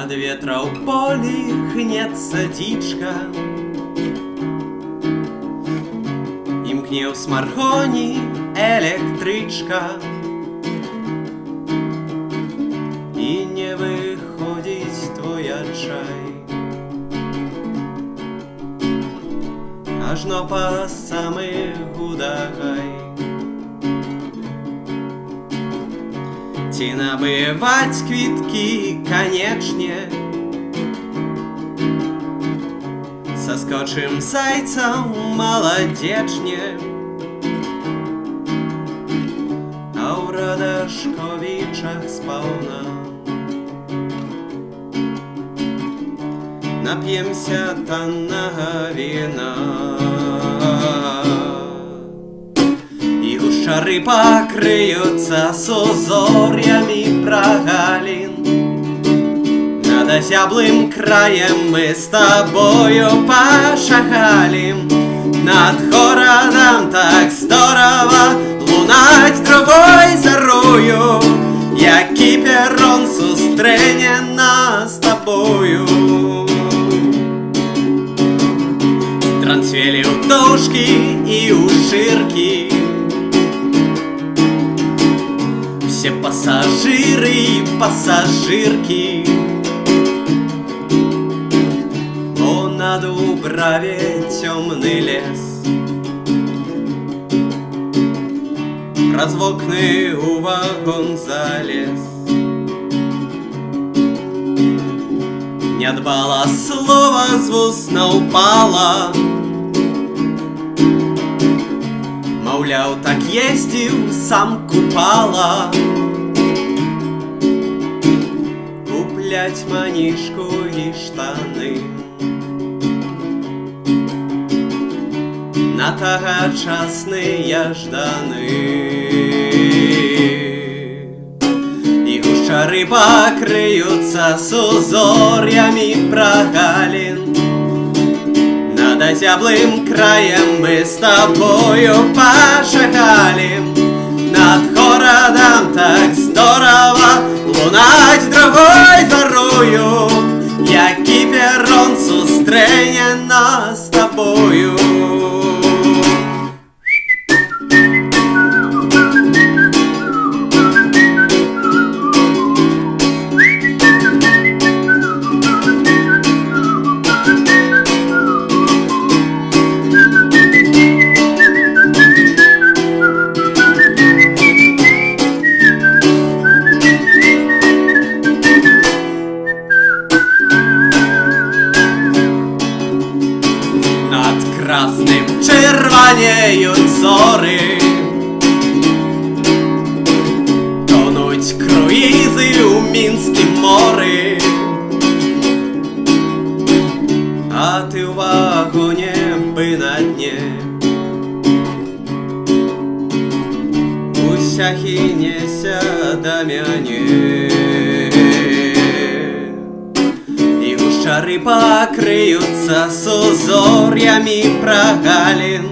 От ветра у полі гнется дичка, імкне в смартфоні електричка, і не виходить твоя чай. Ажно по самий гудагай. Ці набивать квітки, конечно, соскочим зайцем молодечне, а у Радашковичах сполна. Напьемся танного вина, и уж шары покрыются с узорьями прогалин. Над озяблым краем мы с тобою пошагалим. Над городом так здорово лунать другой зарою, який перрон зустріне нас з тобою. Трансвели у дошки и у ширки, все пассажиры и пассажирки. О, на Дубраве темный лес, развокны у вагон залез. Не дбала, слово з вуст не упала, мовляв, так ездил, сам купала. Куплять манишку и штаны на тогочасные жданы. И уж шары покрыются с узорьями прогалин. Над озяблым краем мы с тобою пошагалим. Над городом так здорово лунать другой зарою, який перрон зустріне нас з тобою. Красним червоніють зори, тонуть круїзи у Мінськім морі, а ти в вагоні би на дні. Усякі неся до мене, шары покрыются с узорьями прогалин.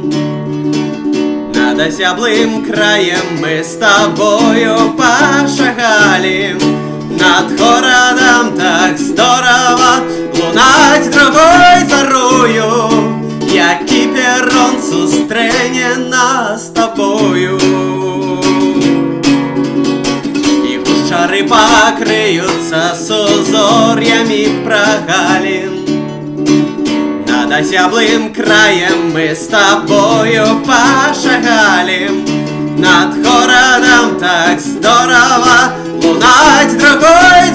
Над озяблым краем мы с тобою пошагалим. Над городом так здорово лунать другой зарою, який перрон зустріне нас з тобою. Шары покрыются с узорьями прогалин. Над озяблым краем мы с тобою пошагалим. Над городом так здорово лунать другой